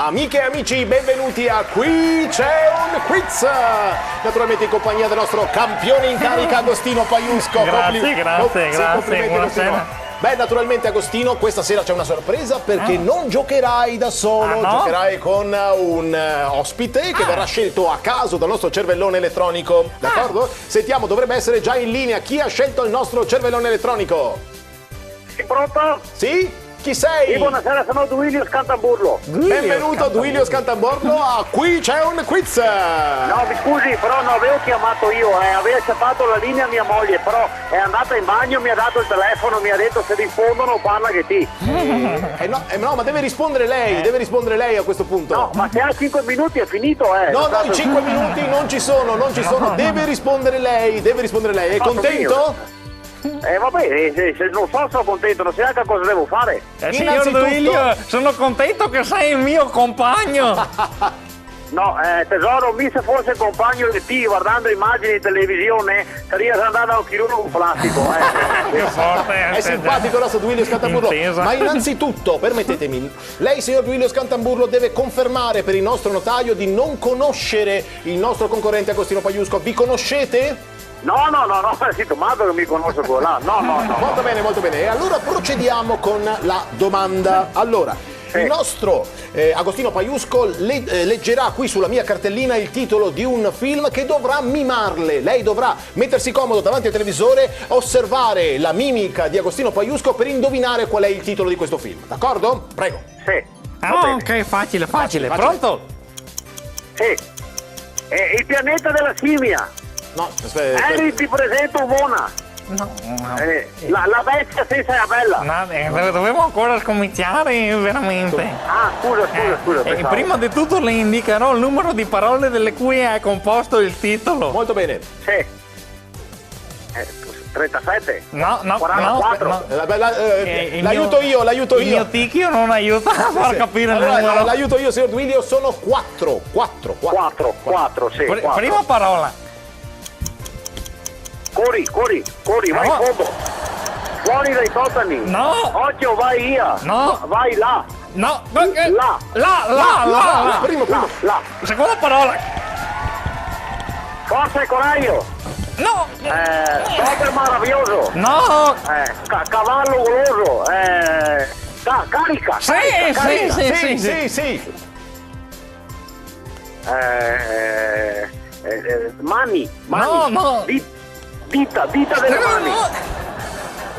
Amiche e amici, benvenuti a Qui c'è un quiz! Naturalmente in compagnia del nostro campione in carica Agostino Paiusco. Grazie, buonasera. Beh, naturalmente Agostino, questa sera c'è una sorpresa perché non giocherai da solo, no? Giocherai con un ospite che verrà scelto a caso dal nostro cervellone elettronico, d'accordo? Sentiamo, dovrebbe essere già in linea. Chi ha scelto il nostro cervellone elettronico? Sei pronto? Sì? Chi sei? Sì, buonasera, sono Duilio Scantamburlo. Benvenuto Duilio Scantamburlo a Qui c'è un quiz! No, mi scusi, però non avevo chiamato io, aveva accettato la linea mia moglie, però è andata in bagno, mi ha dato il telefono, mi ha detto se rispondono parla che ti. No, ma deve rispondere lei a questo punto. No, ma se ha 5 minuti è finito, No, i 5 minuti non ci sono, deve rispondere lei, È contento? Vabbè, se non sono contento, non so neanche cosa devo fare. Signor Duilio, sono contento che sei il mio compagno. No, tesoro, se fosse compagno di te guardando immagini in televisione, sarebbe andato a un chirurgo plastico. Che forte. È simpatico il nostro Duilio Scantamburlo. Intesa. Ma innanzitutto, permettetemi, lei signor Duilio Scantamburlo deve confermare per il nostro notaio di non conoscere il nostro concorrente Agostino Paiusco. Vi conoscete? No, sei Tommaso che mi conosce quello là. No. Molto bene. E allora procediamo con la domanda. Allora, il nostro Agostino Paiusco leggerà qui sulla mia cartellina il titolo di un film che dovrà mimarle. Lei dovrà mettersi comodo davanti al televisore, osservare la mimica di Agostino Paiusco per indovinare qual è il titolo di questo film. D'accordo? Prego. Sì. Ok, facile. Pronto? Sì. Il pianeta della scimmia. No, aspetta. Eri ti presento Mona. No. La bestia senza la bella. No, dovevo ancora scominciare, veramente. Ah, scusa. pensavo. Prima di tutto le indicherò il numero di parole delle cui è composto il titolo. Molto bene. Sì. 37. No. 44. L'aiuto io. Il mio ticchio non aiuta a far capire il Allora, numero. l'aiuto io, signor Duilio, sono 4. 4, sì. Prima parola. Corri, vai in fondo. Fuori dai sotani. No. Occhio, vai via. No. Vai là. No. Là. Primo. Là. Seconda parola. Forza e coraggio. No. Super meraviglioso. No. Cavallo goloso. Carica. Sì. Mani. No. Dita delle mani.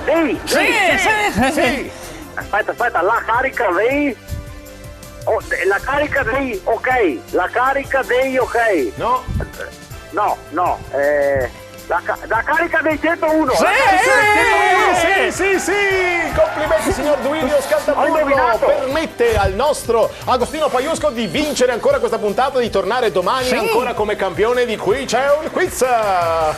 Dei. Sì. Aspetta, la carica dei. La carica dei ok. La carica dei ok. No. No. La carica dei 101. Sì. Complimenti signor Duilio Ho Scantamburlo. indovinato. Permette al nostro Agostino Paiusco di vincere ancora questa puntata, di tornare domani ancora come campione di Qui c'è un quiz. Ma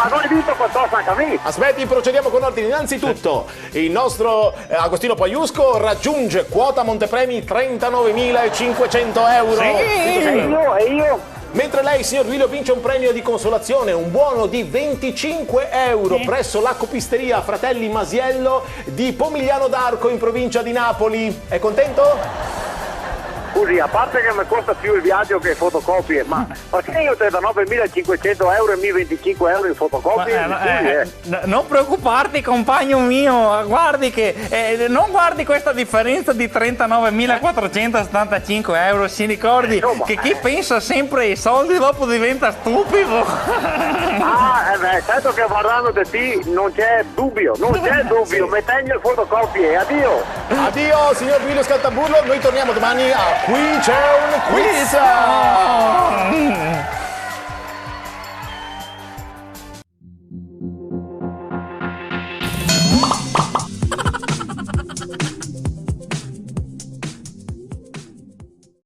non hai vinto qualcosa anche a me. Aspetti, procediamo con ordine. Innanzitutto, il nostro Agostino Paiusco raggiunge quota montepremi 39.500 euro. E io? Mentre lei, signor Duilio, vince un premio di consolazione, un buono di 25 euro presso la copisteria Fratelli Masiello di Pomigliano d'Arco in provincia di Napoli. È contento? Scusi, a parte che mi costa più il viaggio che fotocopie, ma perché io 39.500 euro e mi 25 euro in fotocopie? Non preoccuparti, compagno mio, guardi che non guardi questa differenza di 39.475 euro, si ricordi che chi pensa sempre ai soldi dopo diventa stupido. Certo che guardando di te non c'è dubbio, mi tengo le fotocopie, addio. Addio, signor Duilio Scantamburlo, noi torniamo domani a Qui c'è un quiz!